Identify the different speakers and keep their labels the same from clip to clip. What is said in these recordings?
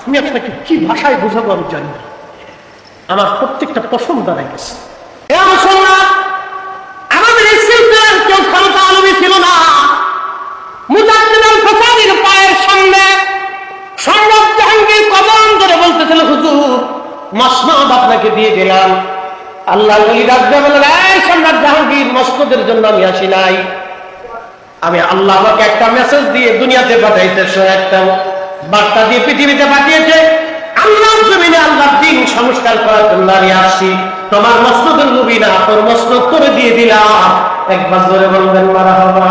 Speaker 1: আমি আপনাকে কি ভাষায় বোঝাবো আমি জানি না, আমার প্রত্যেকটা পশম দাঁড়ায় গেছে। আমাদের এই সিলসিলার কেউ ক্ষমতা আলমী ছিল না। মুজাদ্দিদ আল ফাসাদির পায়ের সামনে সম্রাট জাহাঙ্গীর কদম ধরে বলতেছিল, হুজুর মসনদ আপনাকে দিয়ে দিলাম। আল্লাহ ওলি রাখবে বললেন, এই সম্রাট জাহাঙ্গীর, মসনদের জন্য আমি আসি নাই, আমি আল্লাহ আমাকে একটা মেসেজ দিয়ে দুনিয়াতে পাঠাইতেছে, একটা বার্তা দিয়ে পৃথিবীতে পাঠিয়েছে। আল্লাহ জমিনে আল্লাহর দ্বীন সংস্কার করার জন্য আমি আসছি। তোমার মসনদের নবী না, তোর মসনদ করে দিয়ে দিলাম। একবার ধরে বলবেন মারহাবা।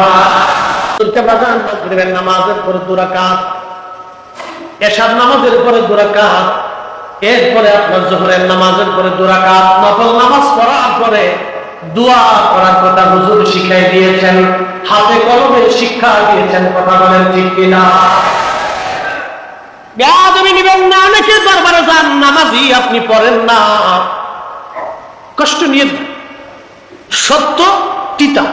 Speaker 1: মাগরিবের নামাজের পরে 2 রাকাত, এশার নামাজের পরে 2 রাকাত, এরপরে আপনার যোহরের নামাজের পরে 2 রাকাত নফল নামাজ পড়ার পরে দোয়া করার কথা হুজুর শিখাই দিয়েছেন, হাতে কলমে শিক্ষা দিয়েছেন। কথা বলেন ঠিক কিনা? বেয়াদবি নিবেন না। অনেকে দরবারে যান, নামাজি আপনি পড়েন না, কষ্ট নিয়ে। সত্য তিতা,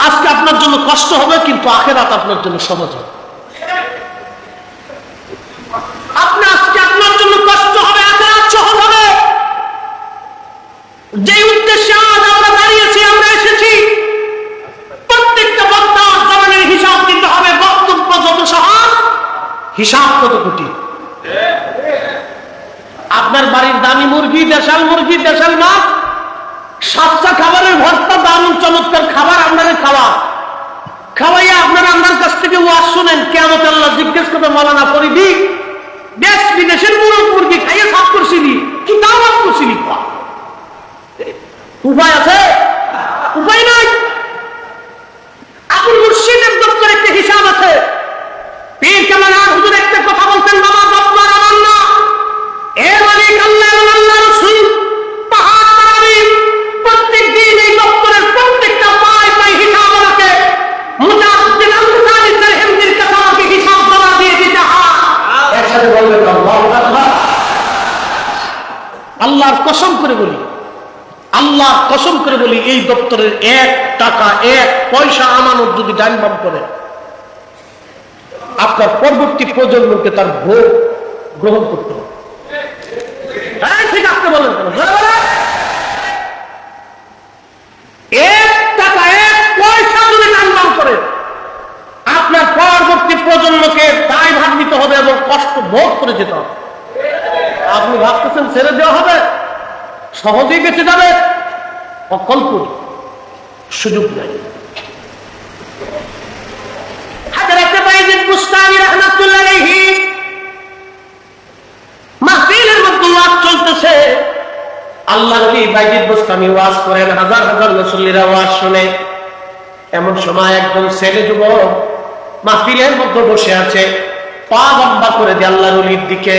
Speaker 1: আজকে আপনার জন্য কষ্ট হবে, কিন্তু আখিরাত আপনার জন্য সহজ হবে। আজকে আপনার জন্য কষ্ট হবে, আখিরাত সহজ হবে। যে উদ্দেশ্যে আজ আমরা দাঁড়িয়েছি, আমরা এসেছি, প্রত্যেকটা বক্তার জবানের হিসাব দিতে হবে। বক্তব্য যত সহজ, হিসাব কত কঠিন। আপনার বাড়ির দামি মুরগি, দেশাল মুরগি, দেশাল মাছ, সাতটা খাবারের ভর্তা, দারুণ চমৎকার খাবার আপনাদের খাওয়া খাওয়াইয়া আপনারা আমার কাছ থেকে ওয়াজ শুনেন। কিয়ামতে আল্লাহ জিজ্ঞেস করবে, মাওলানা ফরিদি দেশ বিদেশের মুরগি খাইয়ে সাফ করছিলি, কি দাওয়াত করছিলি? উপায় আছে? উপায় নাই। আবুল মুর্শিদের দপ্তরে একটা হিসাব আছে। পীর কামাল হুজুর একটা কথা বলতেন, নামাজ আপনার আমার না, এর মালিক আল্লাহ এবং আল্লাহ রাসূল। পাহাড় তারাবি প্রত্যেক দিন এই দপ্তরের প্রত্যেকটা পায় পায় হিসাব আমাকে মুজাদ্দিদ আল ফাসাদির হিমদির কাছে আমাকে হিসাব জমা দিয়ে দিতে হয়। একসাথে বলবেন আল্লাহু আকবার। আল্লাহর কসম করে বলি, আল্লাহর কসম করে বলি, এই দপ্তরের 1 টাকা 1 পয়সা আমানত যদি ডাইন বাম করে, আপনার পরবর্তী প্রজন্মকে তার ভোগ গ্রহণ করতে হবে। ঠিক আপনি বলেন, 1 টাকা 1 পয়সা যদি ডাইন বাম করে, আপনার পরবর্তী প্রজন্মকে দায় ভাগ নিতে হবে এবং কষ্ট ভোগ করে যেতে হবে। আপনি ভাবতেছেন ছেড়ে দেওয়া হবে, সহজেই বেঁচে যাবে? অকল্পনীয়, সুযোগ নাই। হযরত বাইজিদ বুস্তামি রাহমাতুল্লাহ আলাইহি মাহফিলের মধ্যে ওয়াজ চলতেছে। আল্লাহর নবী বাইজিদ বুস্তামি ওয়াজ করেন, হাজার হাজার মুসল্লিরা ওয়াজ শুনে। এমন সময় একজন ছেলে যুবক মাহফিলের মধ্যে বসে আছে, পা লম্বা করে দিয়ে আল্লাহর নবীর দিকে।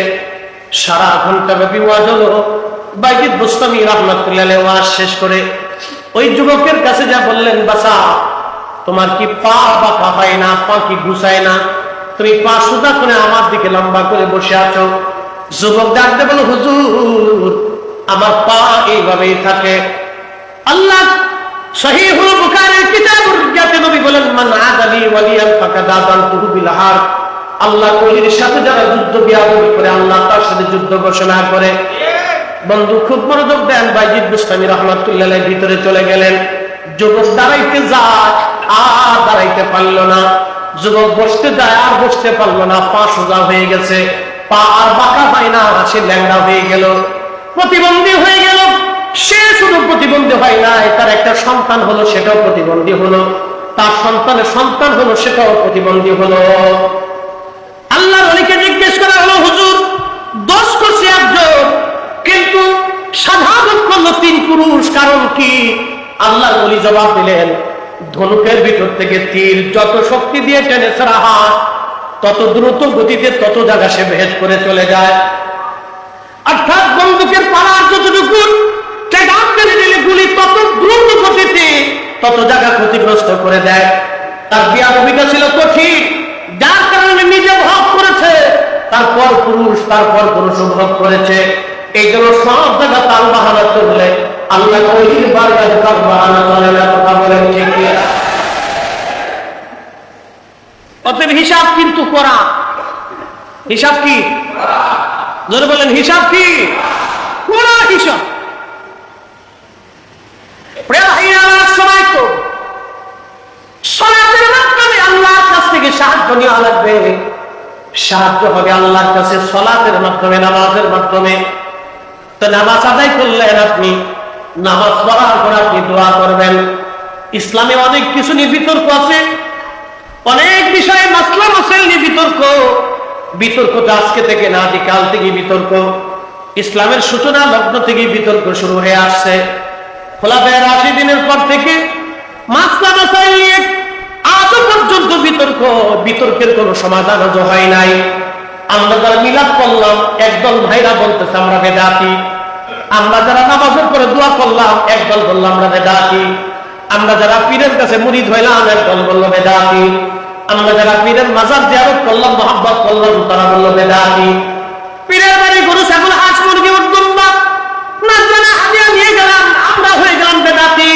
Speaker 1: সারা ঘন্টা ব্যাপী ওয়াজ হলো। বাইজিদ বুস্তামি রাহমাতুল্লাহ আলাইহি ওয়াজ শেষ করে ওই যুবকের কাছে যা বললেন, বাসা তোমার কি পা বাঁকা হয় না, পা কি গুছায় না? তুমি পা সোজা করে আমার দিকে লম্বা করে বসে আছো। যুবক ডাকতে বলো, হুজুর আমার পা এইভাবেই থাকে। আল্লাহ সহিহুল বুখারীর কিতাবুর রিয়াতে নবী বলেন, মান আদালি ওয়ালিয়ান ফাকাদ আযানতুহু বিল হারব। আল্লাহ ওলির সাথে যারা যুদ্ধ বিয়াদবি করে, আল্লাহ তার সাথে যুদ্ধ ঘোষণা করে। বন্ধু খুব মনোযোগ দেন। বাইজিদ বুস্তামি রাহমাতুল্লাহ আলাইহি ভিতরে চলে গেলেন। যুবক দাঁড়াইতে যায়, আর দাঁড়াইতে পারল না। যুবক বসতে যায়, আর বসতে পারল না। পা সোজা হয়ে গেছে, পা আর বাঁকা হয় না, সে ল্যাংড়া হয়ে গেল, প্রতিবন্ধী হয়ে গেল। সে শুধু প্রতিবন্ধী হয় না, তার একটা সন্তান হলো, সেটাও প্রতিবন্ধী হলো। তার সন্তানের সন্তান হলো, সেটাও প্রতিবন্ধী হলো। আল্লাহর ওলিকে জিজ্ঞেস করা হলো, হুজুর দোষ করছে একজন, কিন্তু সাধারণ করলো 3 পুরুষ, কারণ কি? আল্লাহর ওলি জবাব দিলেন, ধনুকের ভিতর থেকে তীর যত শক্তি দিয়ে টেনে ছাড়া হয়, তত দ্রুত গতিতে তত জায়গা সে ভেদ করে চলে যায়। অর্থাৎ বন্দুকের পাড়ার যতটুকু ট্রেগার মেরে দিলে গুলি তত দ্রুত গতিতে তত জায়গা ক্ষতিগ্রস্ত করে দেয়। তার বিয়াদবিটা ছিল কঠিন, যার কারণে নিজে ভোগ করেছে, তারপর পুরুষ ভোগ করেছে। এই জন্য সব জায়গা তাল বাহানা চললে আল্লাহ ওলির বারবার তাল বাহানা চলে না। কথা বলেন ঠিক কি? অতএব হিসাব কিন্তু করা। হিসাব কি? জোরে বলেন, হিসাব কি? পুরো হিসাব। সময় তো সালাতের মাধ্যমে আল্লাহর কাছ থেকে সাহায্য নেওয়া লাগবে। সাহায্য হবে আল্লাহর কাছে সালাতের মাধ্যমে, নামাজের মাধ্যমে। তো নামাজ আদায় করলেন আপনি, নামাজ পড়ার পর আপনি দোয়া করবেন। ইসলামে অনেক কিছু নিয়ে বিতর্ক আছে, অনেক বিষয়ে মাসলা মাসাইল নিয়ে বিতর্ক। বিতর্কটা আজকে থেকে না, যে কাল থেকে বিতর্ক। ইসলামের সূচনা লগ্ন থেকে বিতর্ক শুরু হয়ে আসছে। খোলাফায়ে রাশিদিনের পর থেকে মাসলা মাসাইল নিয়ে আজও পর্যন্ত বিতর্ক। বিতর্কের কোনো সমাধান আজও হয় নাই। আমরা যারা মিলাদ করলাম, একদল ভাইরা বলতেছে আমরা বেদাতি। আমরা যারা নামাজের পরে দোয়া করলাম, একদল বললাম আমরা বেদাতি। আমরা যারা পীরের কাছে মুরিদ হইলাম, একদল বললো বেদাতি। আমরা যারা পীরের মাজার জিয়ারত করলাম, মহব্বত করলাম, তারা বললো বেদাতি। পীরের বাড়ি গরু ছাগল হাঁস মুরগি উদ্দুম্বা নাজরানা হাদিয়া নিয়ে গেলাম, আমরা হয়ে গেলাম বেদাতি।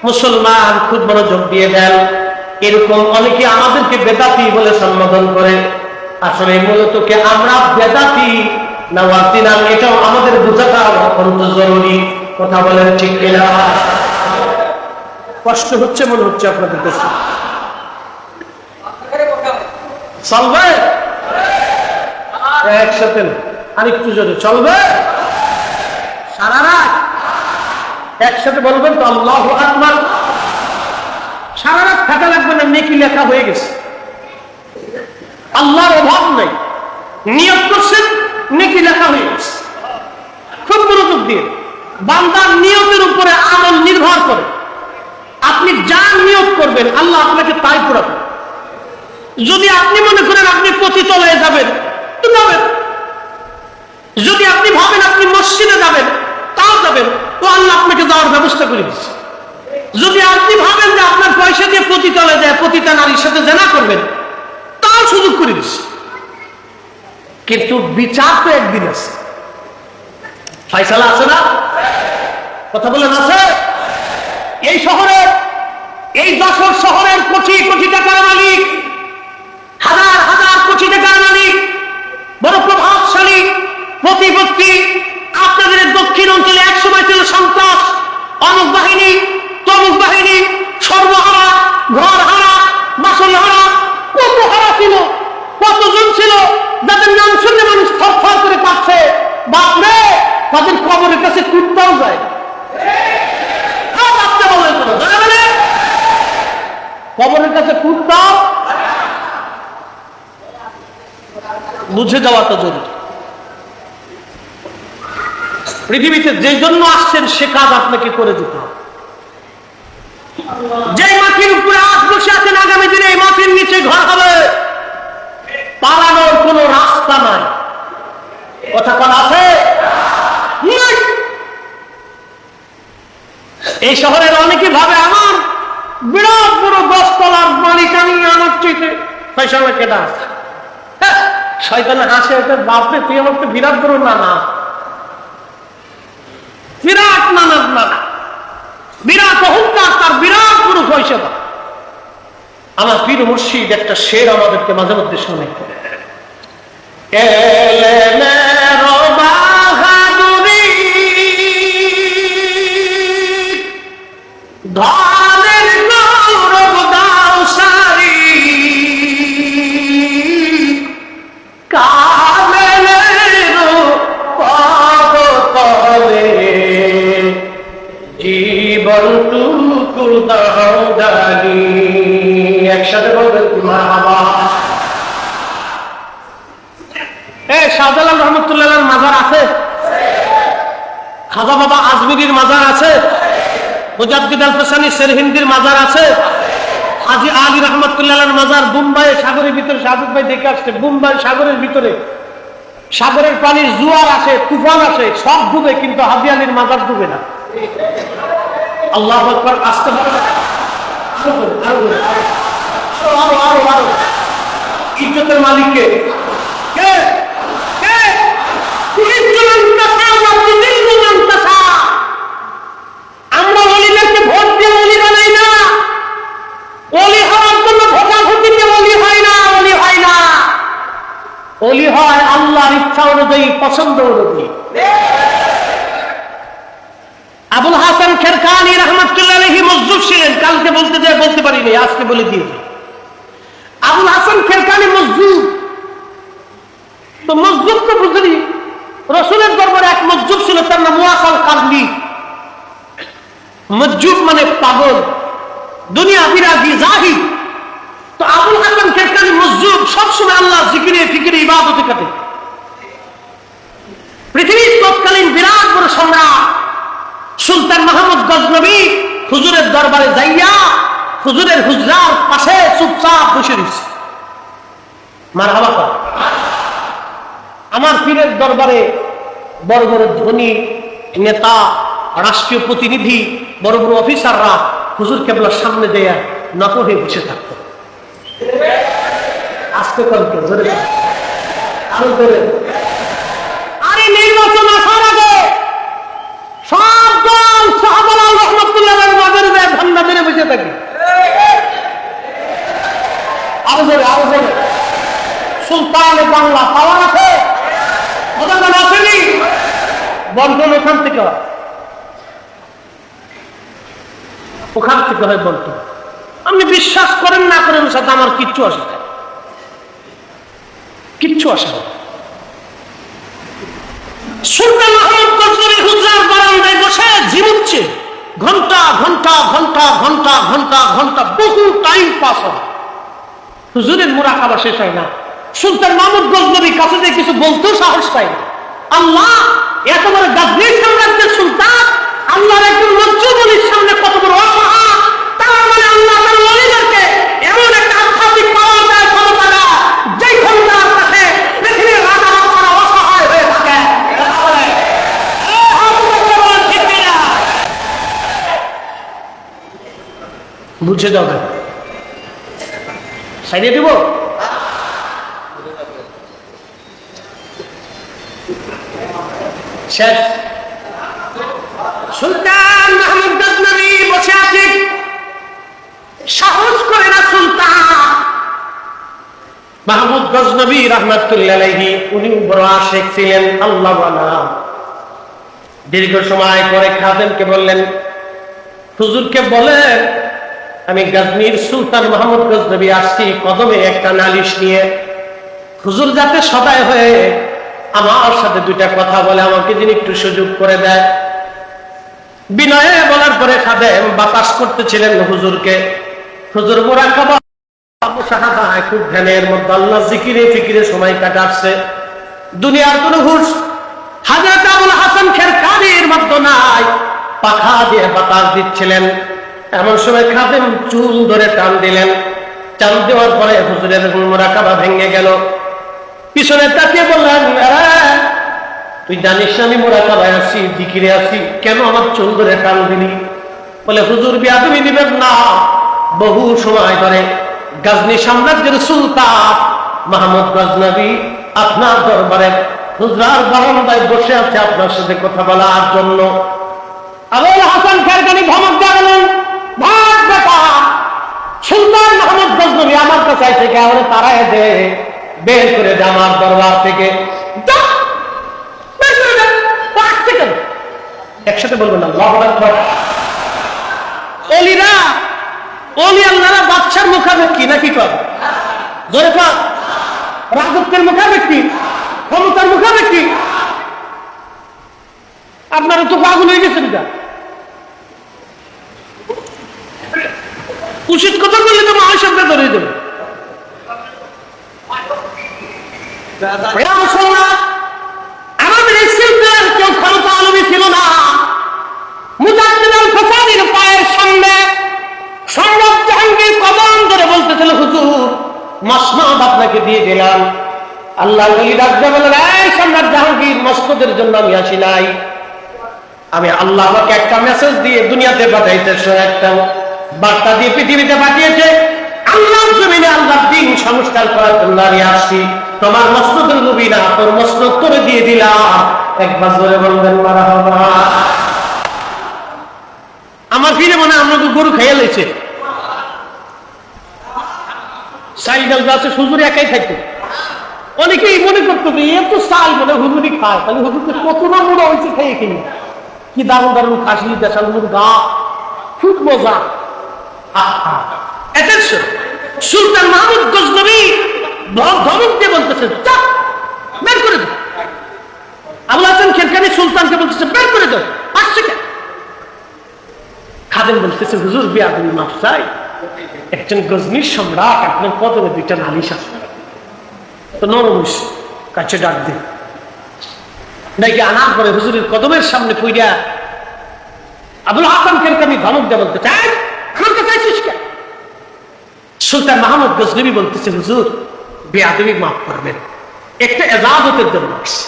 Speaker 1: মুসলমান খুব মনোযোগ দিয়ে দেন। এরকম অনেকে আমাদেরকে বেদাতি বলে সম্বোধন করে। আসলে মূলত কি আমরা বেদাতি না ওয়ার্তিনাম, এটাও আমাদের বোঝাটা অত্যন্ত জরুরি। কথা বলেন ঠিক কিনা? কষ্ট হচ্ছে মনে হচ্ছে আপনাদের কাছে। চলবে একসাথে, আরেকটু জোরে চলবে? সারা রাত একসাথে বলবেন তো আল্লাহু আকবার। সারা রাত থাকা লাগবে না, নেকি লেখা হয়ে গেছে। আল্লাহর অভাব নাই, নিয়ত করছেন, নেকি লেখা হয়ে গেছে। খুব মনোযোগ দিয়ে, বান্দার নিয়তের উপরে আমল নির্ভর করে। আপনি যা নিয়ত করবেন আল্লাহ আপনাকে তাই পড়াবেন। যদি আপনি মনে করেন আপনি পতিতলয়ে যাবেন তো যাবেন, যদি আপনি ভাবেন আপনি মসজিদে যাবেন তাও যাবেন, তো আল্লাহ আপনাকে যাওয়ার ব্যবস্থা করে দিচ্ছে। যদি আপনি ভাবেন যে আপনার পয়সা দিয়ে পতিতলে যায়, পতিতা নারীর সাথে জেনা করবেন, তাও সুযোগ করে দিচ্ছে। কিন্তু বিচার তো একদিন আছে, ফায়সালা আছে না? কথা বলেন আছে? এই শহরের, এই যশোর শহরের কোটি কোটি টাকার মালিক, হাজার হাজার কোটি টাকার মালিক, বড় প্রভাবশালী প্রতিপত্তি। আপনাদের দক্ষিণ অঞ্চলে একসময় ছিল সন্ত্রাস, অমুক বাহিনী, তমুক বাহিনী, সর্বহারা, ঘর হারা, বাসন হারা, কত হারা ছিল, কতজন ছিল যাদের নাম শুনলে মানুষ থরথর করে কাঁপছে। বাপরে, তাদের কবরের কাছে কুত্তাও যায়। কবরের কাছে কুত্তাও, বুঝে যাওয়াটা জরুরি। পৃথিবীতে যে জন্য আসছেন সে কাজ আপনাকে করে দিতে হবে। যে মাটির উপরে আজ বসে আছেন, আগামী দিনে এই মাটির নিচে ঘর হবে। পালানোর কোন রাস্তা নাই। কথা কোন আছে? এই শহরের অনেকে ভাবে আমার বিরাট বড় 10 তলার মালিক, আমি আমার চাইতে ফয়সালা কেটা আছে। শয়তানে হাসে, বাপরে তুই আমার তো বিরাট বড় নানা, বিরাট নানার নানা, বিরাট অহংকার, তার বিরাট বড় পয়সা। আমার পীর মুর্শিদ একটা শের আমাদেরকে মাঝে মধ্যে শুনে, একসাথে বলবেন মারহাবা। শাহজালাল রহমতুল্লাহ মাজার আছে, খাজা বাবা আজমিরির মাজার আছে, মুজাদ্দিদ আল ফসানি সেরহিন্দির মাজার আছে, হাজী আলী রহমতুল্লাহ মাজার বোম্বাই সাগরের ভিতরে। সাদত ভাই দেখে আসছে, বোম্বাই সাগরের ভিতরে সাগরের পানির জোয়ার আসে, তুফান আসে, সব ডুবে, কিন্তু হাজী আলীর মাজার ডুবে না। আল্লাহু আকবার। আসতে পারে ইজ্জতের মালিককে আমরা ওলিদেরকে ভোট দিয়ে ওলি বানাই না। ওলি হওয়ার জন্য ভোটাভুটিতে ওলি হয় না, ওলি হয় না। ওলি অনুযায়ী, পছন্দ অনুযায়ী। আবুল হাসান খেরকানি রহমাতুল্লাহ আলাইহি মজদুর ছিলেন। কালকে বলতে যায় বলতে পারিনি, আজকে বলে দিয়েছি। আবুল হাসান খেরকানি মজদুর, তো মজদুর তো বুঝলি, রসুলের দরবারে এক মজদুর ছিল, তার নাম মুআসাল কারনি। মজদুর মানে পাগল, দুনিয়া বিরাগী, জাহিদ। তো আবুল হাসান খেরকানি মজদুর সবসময় আল্লাহ জিকিরে ফিকিরে ইবাদতে কাটে। পৃথিবীর তৎকালীন বিরাট বড় সম্রাট সুলতান মাহমুদ গজনবী হুজুরের দরবারে যাইয়া হুজুরের হুজরার পাশে চুপচাপ বসে রয়েছে। মারহাবা কর। আমার পীরের দরবারে বড় বড় ধনী নেতা, রাষ্ট্রীয় প্রতিনিধি, বড় বড় অফিসাররা হুজুর কেবলার সামনে দেয়া নত হয়ে বসে থাকত। আজকে কলকে ধরে আরো ধরে, আরে নির্বাচন আসার আগে সব দল শাহজালাল রহমতুল্লাহ মাঝের ধান্দা মেরে বসে থাকে। আরো ধরে আরো ধরে, সুলতানে বাংলা পাওয়ার আছে, ওদের আসেনি, বন্টন ওখান থেকে হয়, ওখান থেকে হয় বন্টন। আপনি বিশ্বাস করেন না করেন, সাথে আমার কিচ্ছু আসে না, কিচ্ছু আসে না। সুলতান মাহমুদ গজনবী হুজরার বারান্দায় বসে ঝিমুচ্ছে, ঘন্টা ঘন্টা ঘন্টা ঘন্টা ঘন্টা ঘন্টা বহু টাইম পাস হয়, হুজুরের মুরাকাবা শেষ হয় না। সুলতান মাহমুদ গজনবী কাছে যে কিছু বলতেও সাহস পায় না। আল্লাহ এত বড় গাজনী সাম্রাজ্যের সুলতান, আল্লাহর একজন মজদুর ওলির সামনে কত বড় অসহায়, তার মানে আল্লাহ তার ওলিদেরকে এমন একটা আধ্যাত্মিক পাওয়ার দেয়, ক্ষমতা দেয়, যেই ক্ষমতার কাছে পৃথিবীর রাজারা তারা অসহায় হয়ে থাকে। বুঝে যাবে, সাইডে দিব। শেষ। সুলতান মাহমুদ গজনবী বসে আছে, সাহস করে না সুলতান মাহমুদ গজনবী রাহমাতুল্লাহ আলাইহি। উনি বড় আশিক ছিলেন, আল্লাহ ওয়ালা। দীর্ঘ সময় পরে খাদেমকে বললেন, হুজুরকে বলেন আমি গজনীর সুলতান মাহমুদ গজনবী আসছি কদমে একটা নালিশ নিয়ে, হুজুর যাতে সদয় হয়ে আমার সাথে দুইটা কথা বলে, আমাকে যিনি একটু সুযোগ করে দেয়। বিনয়ে বলার পরে খাদেম বাতাস করতেছিলেন হুজুরকে। হুজুর মুরাকাবা মুশাহাদায় খুব ধ্যানের মধ্যে আল্লাহ জিকিরে ফিকিরে সময় কাটাচ্ছে, দুনিয়ার কোনো হুঁশ হযরত আবুল হাসান খেরকানির মধ্যে নাই। পাখা দিয়ে বাতাস দিচ্ছিলেন, এমন সময় খাদেম চুল ধরে টান দিলেন। টান দেওয়ার পরে হুজুরের মুরাকাবা ভেঙে গেল। পিছনে তাকিয়ে বললেন, তুই জানিস আমি মুরাকাবায় আছি, জিকিরে আছি, কেন আমার চুল ধরে টান দিলি? বলে, হুজুর বিয়াদবি নিবেন না, বহু সময় ধরে গজনী সাম্রাজ্যের সুলতান মাহমুদ গজনবী আপনার দরবারে হুজরার বারান্দায় বসে আছে আপনার সাথে কথা বলার জন্য। আবুল হাসান খেরকানি ধমক দেন, ভাগ বেটা, সুলতান মাহমুদ গজনবী আমার কাছে এসে গেলে তারাই দে, বের করে দে আমার দরবার থেকে। একসাথে বলবেন আল্লাহু আকবার। ওলিরা, ওলি আল্লাহরা বাদশার মুখাপেক্ষী নাকি কর? জোরে কর। রাজত্বের মুখাপেক্ষী, ক্ষমতার মুখাপেক্ষী। আপনারা তো পাগল হয়ে গেছেন। উচিত কথা বললে তো মহাসভ্যতা ধরে দেবে। আমাদের ইসলামের কেউ ক্ষমতা আলমী ছিল না। মুজাদ্দিদ আল ফাসাদির পায়ের সামনে সম্রাট জাহাঙ্গীর কদম ধরে বলতেছিল, হুজুর মসনদ আপনাকে দিয়ে দিলাম। আল্লাহ ওলি রাজা বলেন, এই সম্রাট জাহাঙ্গীর, মসনদের জন্য আমি আসি নাই, আমি আল্লাহ আমাকে একটা মেসেজ দিয়ে দুনিয়াতে পাঠাইতেছে, একটা বার্তা দিয়ে পৃথিবীতে পাঠিয়েছে। আল্লাহর জমিনে আল্লাহর দ্বীন সংস্কার করার জন্য আমি আসছি। তোমার মসনদের নবী না, তোর মসনদ করে দিয়ে দিলাম। একবার জোরে বলবেন মারহাবা। আমার ফিরে মনে আমাকে গরু খাইয়া লেছে, সাইডাল গাছে হুজুর একাই থাকতো, অনেকেই মনে করতো যে এত চাল বলে হুজুরি খায়, তাহলে হুজুরকে কত না মোড়া হয়েছে খেয়ে কিনে, কি দারুণ দারুণ খাসি দেশালুর গা, খুব মজা। সুলতান মাহমুদ গজনবী ধমক দিয়ে বলতেছে বের করে দাও। আবুল হাসান খেরকানি সুলতানকে বলতেছে বের করে দাও, আসছে কেন? খাদেম বলতেছে হুজুর বেয়াদবি মাফ চাই, একজন গজনীর সম্রাট, আপনার কদমে দুইটা নালিশ আছে, তো নরমিস কাছে ডাক দিন। নাকি আনার পরে হুজুরের কদমের সামনে পইরা আবুল হাসান খেরকানি ধমক দিয়ে বলতে চাই আমার কাছে আছিস কেন? সুলতান মাহমুদ গজনবী বলতেছে হুজুর বেয়াদবি মাফ করবেন, একটা এজাজতের জন্য আসছে।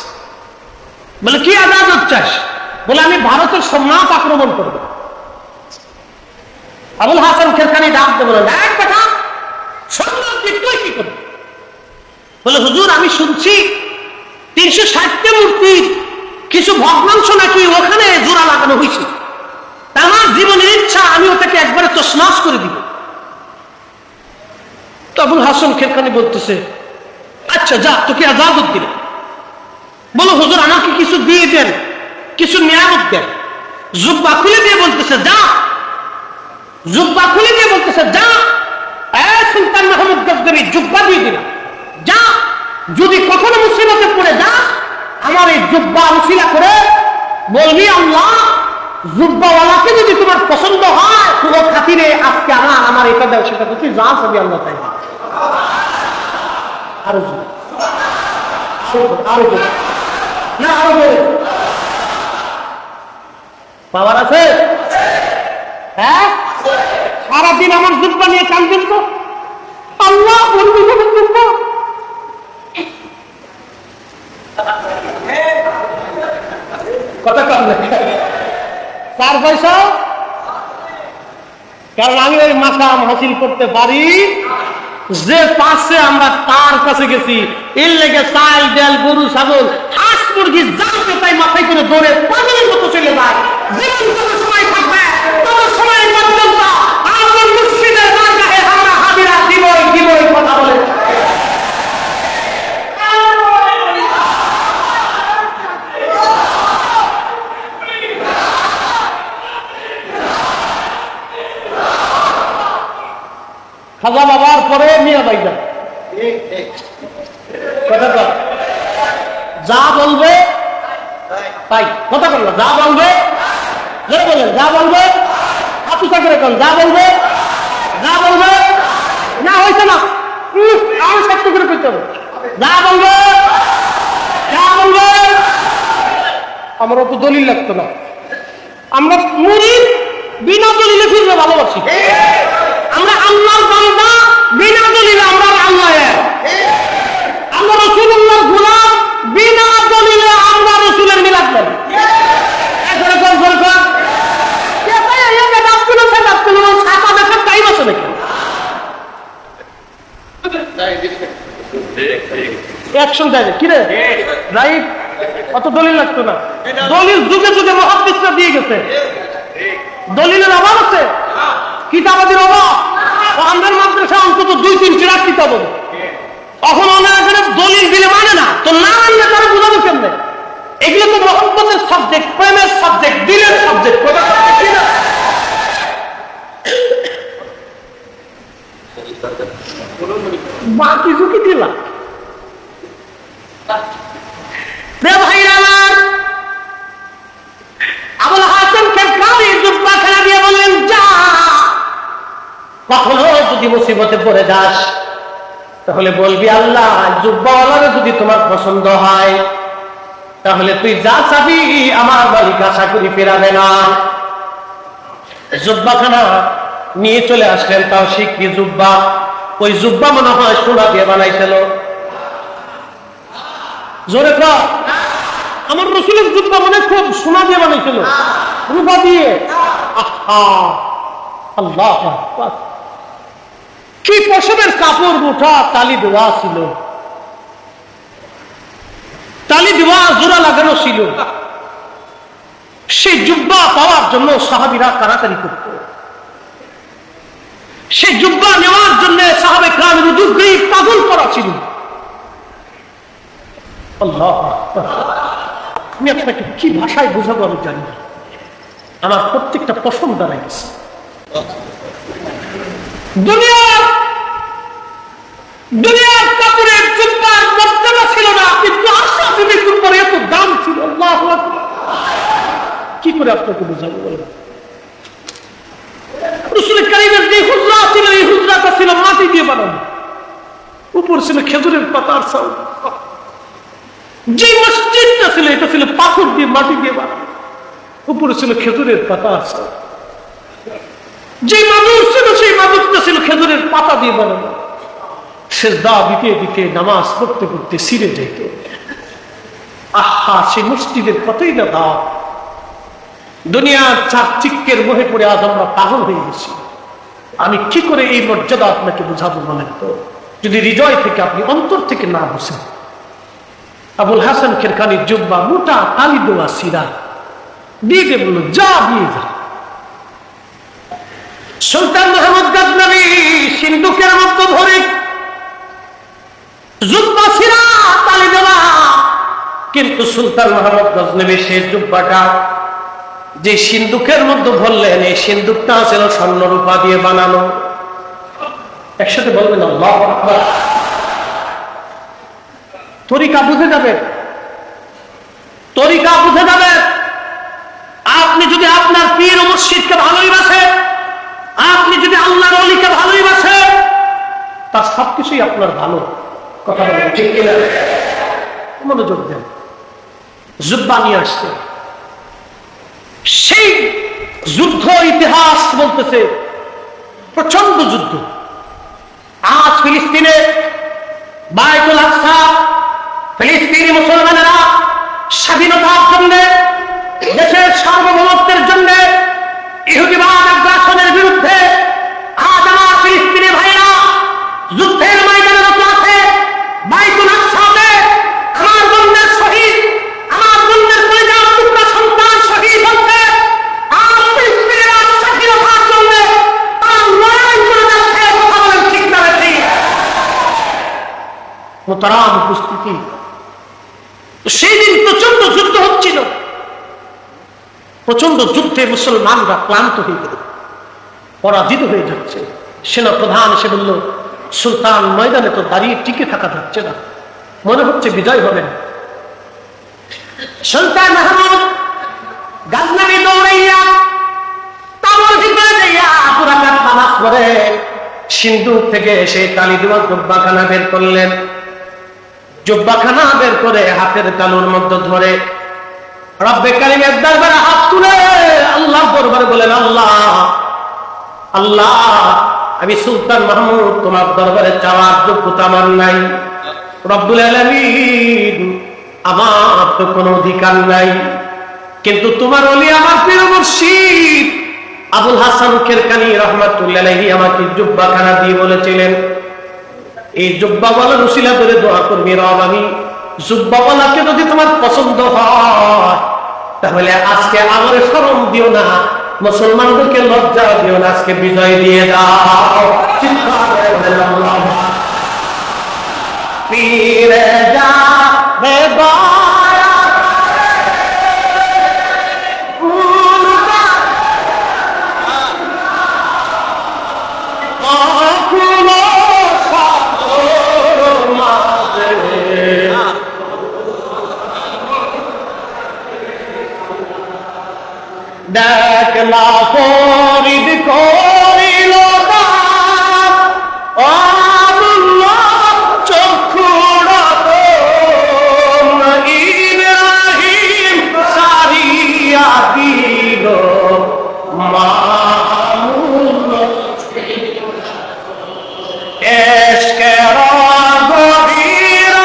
Speaker 1: বলে কি এজাজত চাস? বলে আমি ভারতের সম্রাট আক্রমণ করবো। আবুল হাসান খেরকানি ডাক দিয়ে বলেন এক কথা সম্রাট তুই কি করবি? বলে হুজুর আমি শুনছি 360টা মূর্তির কিছু ভগ্নাংশ নাকি ওখানে জোড়া লাগানো হয়েছে, আমার জীবনের ইচ্ছা আমি ওটাকে একবারে তছনছ করে দিব। তো আবুল হাসান খেরকানি বলতেছে আচ্ছা যা, তোকে এজাজত দিল। বলো হুজুর আমাকে কিছু দিয়ে দেন, কিছু নিয়ামত দেন। জুব্বা খুলে দিয়ে বলতেছে যা, জুব্বা খুলে দিয়ে বলতেছে যা, সুলতান মাহমুদ গজনবী জুব্বা দিয়ে দিলাম, যা যদি কখনো মুসিবতে পড়ে যা আমার এই জুব্বা উসিলা করে বলবি আল্লাহ জুব্বাওয়ালাকে যদি তোমার পছন্দ হয় পুরো খাতিরে আজকে আমার এটা দাও সেটা বলছি যা সবই আল্লাহ তাই। আরো আরো না আরো পাওয়ার আছে? হ্যাঁ, সারাদিন আমার জুব্বা নিয়ে কাঁদবেন তো আল্লাহ বলবি জুব্বা কথা কম না 4 পয়সা, কারণ আমি ওই মাকাম হাসিল করতে পারি যে পাশে আমরা তার কাছে গেছি। এর লেগে চাল ডাল গরু ছাগল হাঁস মুরগি জানতে তাই মাথায় করে দৌড়ে পাগলের মতো চলে যায়। জীবন যত সময় থাকবে তত সময় পর্যন্ত আমাদের মুর্শিদের দরগাহে আমরা হাজিরা দিবই কথা বলে। খাজা বাবার পরে মিয়া ভাইজান কথা যা বলবে তাই, কথা বললো যা বলবে বলেন, যা বলবে আপনি চাকরি করেন, যা বলবে না হয়েছে না আমি সত্য করে করতে হবে, যা বলবে আমরা তো দলিল লাগতো না, আমরা মুরিদ বিনা দলিলে ফিরবে ভালোবাসি, আমরা আল্লাহর বান্দা বিনা দলিলে আমরা আল্লাহ, আমরা রাসূলুল্লাহর গোলাম বিনা দলিলে আমরা রাসূলের মিলাদ করি। অ্যাকশন দেয় কি রে রাইট, অত দলিল লাগতো না, দলিল যুগে যুগে মুহাদ্দিসরা দিয়ে গেছে, দলিলের অভাব আছে, কিতাবাদির অভাব। আমাদের মাদ্রাসা অন্তত 2-3টি রাত কিতাব হবে, এখন এখানে দলিল দিলে মানে না, তো না মানলে তারা বুঝাবো কেমনে? এগুলো তো মহব্বতের সাবজেক্ট, প্রেমের সাবজেক্ট, দিলের সাবজেক্ট, বাকি ঝুঁকি দিলাম। আবুল হাসান খেরকানি জুব্বা খেলা দিয়ে বললেন যা, কখনো যদি মুসিবতে পড়ে যাস তাহলে বলবি আল্লাহ জুব্বাওয়ালারে যদি তোমার পছন্দ হয় তাহলে তুই যা চাবি আমার মালিক আশা করি ফেরাবে না। জুব্বাখানা নিয়ে চলে আসলেন, তাও শিখবি জুব্বা, ওই জুব্বা মনে হয় সোনা দিয়ে বানাইছিল। জোরে কর, আমার রাসূলের জুব্বা মনে খুব সোনা দিয়ে বানাইছিল, রূপা দিয়ে। আল্লাহ কি পশমের কাপড় মুঠা তালি দেওয়া ছিল, তালি দেওয়া জোড়া লাগানো ছিল। সেই জুব্বা পাওয়ার জন্য সাহাবীরা কারাকারি করত, সেই জুব্বা নেওয়ার জন্য সাহাবে কেরামের উদ্যোগী পাগল করা ছিল। আল্লাহ আকবার। আমি আপনাকে কি ভাষায় বোঝাবো আমি জানি না, আমার প্রত্যেকটা পশম দাঁড়ায় গেছে। দুনিয়ার কাপড়ের জুব্বার মর্যাদা ছিল না, কিন্তু আশরাফি জুব্বার এত দাম ছিল। আল্লাহু আকবার। কি করে আপনাকে বোঝাবো বলেন? রাসূল কারীমের যে হুজরা ছিল, এই হুজরাটা ছিল মাটি দিয়ে বানানো, উপর ছিল খেজুরের পাতার ছাউনি। যে মসজিদটা ছিল, এটা ছিল পাথর দিয়ে মাটি দিয়ে বানানো, উপরে ছিল খেজুরের পাতার ছাউনি। যে মাদুর ছিল, সেই মাদুরটা ছিল খেজুরের পাতা দিয়ে বানানো। সেজদা দিতে দিতে, নামাজ পড়তে পড়তে সিরে যেত। আহা, সেই মসজিদের কতই না দাম। দুনিয়ার চাকচিক্যের মোহে পড়ে আজ আমরা পাগল হয়ে গেছি। আমি কি করে এই মর্যাদা আপনাকে বুঝাবো বলেন তো, যদি হৃদয় থেকে আপনি অন্তর থেকে না বুঝেন। আবুল হাসান খেরকানির জুব্বা মোটা তালি দেওয়া সিরা দিয়ে দিয়ে বলল, যা দিয়ে যা। সুলতান মোহাম্মদ গজনবী সিন্ধুকের মধ্যে ধরে জুব্বা সিরা তালি দেওয়া, কিন্তু সুলতান মোহাম্মদ গজনবী সেই জুব্বাটা যে সিন্ধুকের মধ্যে ভরলেন, এই সিন্ধুকটা ছিল স্বর্ণ রূপা দিয়ে বানানো। একসাথে বলবেন আল্লাহু আকবার। তরিকা বুঝে যাবেন, তরিকা বুঝে যাবেন। আপনি যদি আপনার পীর ও মুর্শিদকে ভালোই বাসেন, আপনি যদি আল্লাহর ওলিকে ভালোই বাসেন, তার সবকিছুই আপনার ভালো। কথা বলেন ঠিক কিনা? মনোযোগ দেন। জুব্বা নিয়ে আসছে, সেই যুদ্ধ ইতিহাস বলতেছে প্রচন্ড যুদ্ধ। আজ ফিলিস্তিনে বাইতুল আকসা, ফিলিস্তিনি মুসলমানেরা স্বাধীনতার জন্য, দেশের সার্বভৌমত্বের জন্য, ইহুদিবাদ আগ্রাসনের বিরুদ্ধে আজ আমার ফিলিস্তিনি ভাইরা যুদ্ধের ময়দানে রত আছে। বাইতুল আকসাতে আমার বন্ধের শহীদ, আমার বন্ধের কলিজার টুকরা সন্তান শহীদ হচ্ছে। আর ফিলিস্তিনিরা স্বাধীনতার জন্য তারা লড়াই করে যাচ্ছে। কথা বলেন ঠিক না ঠিক? মোহতারাম উপস্থিতি, সেই দিন প্রচন্ড যুদ্ধ হচ্ছিল। প্রচন্ড যুদ্ধে মুসলমানরা ক্লান্ত হয়ে গেল, পরাজিত হয়ে যাচ্ছে। সেনা প্রধান এসে বলল, সুলতান, ময়দানে তো দাঁড়িয়ে টিকে থাকা যাচ্ছে না, মনে হচ্ছে বিজয় হবে না। সুলতান মাহমুদ গজনবী দৌড়াইয়া তাবর ভিতরে যাইয়া পুরা রাত নামাজ পড়ে সিন্ধুক থেকে সেই তালি দেওয়া জুব্বাখানা বের করলেন। জুব্বাখানা বের করে হাতের তালুর মধ্যে ধরে রব্বে কারিমের দরবারে হাত তুলে আল্লাহর দরবারে বলেন, আল্লাহ আল্লাহ, আমি সুলতান মাহমুদ তোমার দরবারে চাওয়ার যোগ্যতা আমার নাই। রব্বুল আলামিন, আমার তো কোনো অধিকার নাই, কিন্তু তোমার ওলি আমার প্রিয় মুর্শিদ আবুল হাসান খেরকানি রাহমাতুল্লাহ আলাইহি আমাকে জুব্বাখানা দিয়ে বলেছিলেন, এই জুব্বাওয়ালার উসিলা করে দোয়া করবি, রব আমি জুব্বাওয়ালাকে যদি তোমার পছন্দ হয় তাহলে আজকে আমার শরম দিও না, মুসলমানদেরকে লজ্জা দিও না, আজকে বিজয় দিয়ে দাও। পীরে যাবে দয়া দেখলা ফরিদ করিল চক্ষুড়াত ইব্রাহিম সারিয়া দিল মামুন এশকের গভীর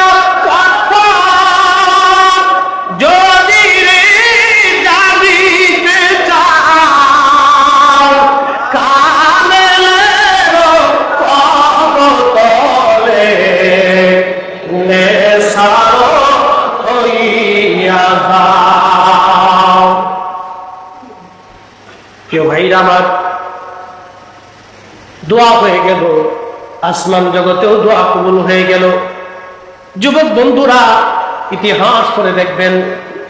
Speaker 1: কথা যদি রে জানিতে চাও কামেলের পবতলে নেশার হইয়া যাও। কেউ ভাইরা আমার, দোয়া হয়ে গেল, আসমান জগতেও দোয়া কবুল হয়ে গেল। যুবক বন্ধুরা, ইতিহাস করে দেখবেন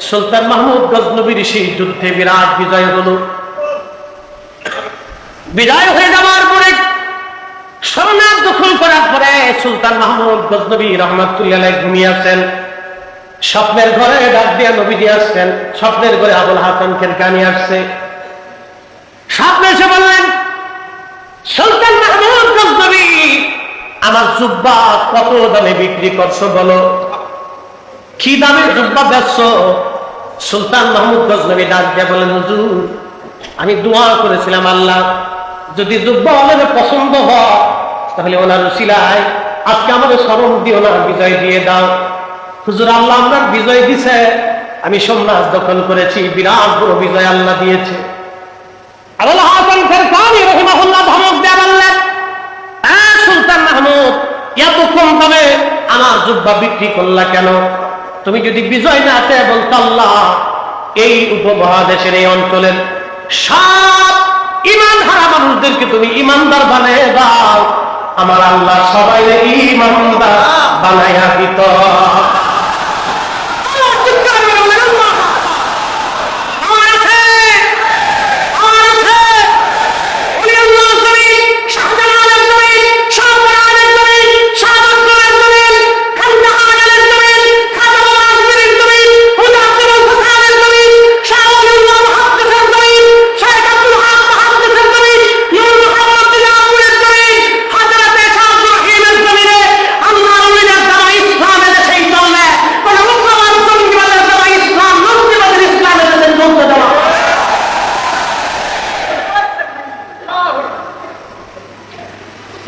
Speaker 1: সুলতান মাহমুদ গজনবীর সেই যুদ্ধে বিরাট বিজয় হলো। বিজয় হয়ে যাওয়ার পরে সরনাথ দখল করার পরে সুলতান মাহমুদ গজনবী রহমাতুল্লাহ আলাইহি ঘুমিয়ে আছেন। স্বপ্নের ঘরে ডাক দিয়ে নবীজি আসছেন। স্বপ্নের ঘরে আবুল হাসান খেরকানি আসছে। স্বপ্নে এসে বললেন, সুলতান মাহমুদ গজনবী, আমার জুব্বা কত দামে বিক্রি করছো বলো, কি দামে জুব্বা বেচছো? সুলতান মাহমুদ গজনবী ডাক দিয়ে বলেন, হুজুর, আমি দোয়া করেছিলাম আল্লাহ যদি জুব্বা ওনার পছন্দ হয় তাহলে ওনার উসিলায় আজকে আমাদের স্মরণ দিয়ে ওনার বিজয় দিয়ে দাও। হুজুর, আল্লাহ আপনার বিজয় দিছে, আমি সোমনাথ দখল করেছি, বিরাট বড় বিজয় আল্লাহ দিয়েছে। আবুল হাসান খেরকানি রাহিমাহুল্লাহ ধমক দিয়ে বললেন, সুলতান মাহমুদ, এত কম দামে আমার জুব্বা বিক্রি করলা কেন? তুমি যদি বিজয় না পেয়ে বলতো আল্লাহ এই উপমহাদেশের এই অঞ্চলের সব ইমান হারা মানুষদেরকে তুমি ইমানদার বানিয়ে দাও, আমার আল্লাহ সবাই ইমানদার বানাইয়া দিত।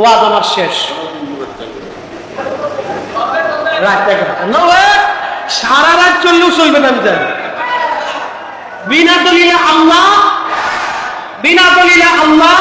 Speaker 1: ওয়াজ আমার শেষ, সারা রাত চললেও চলবে না। আমি জানি বিনা দলিলে আল্লাহ, বিনা দলিলে আল্লাহ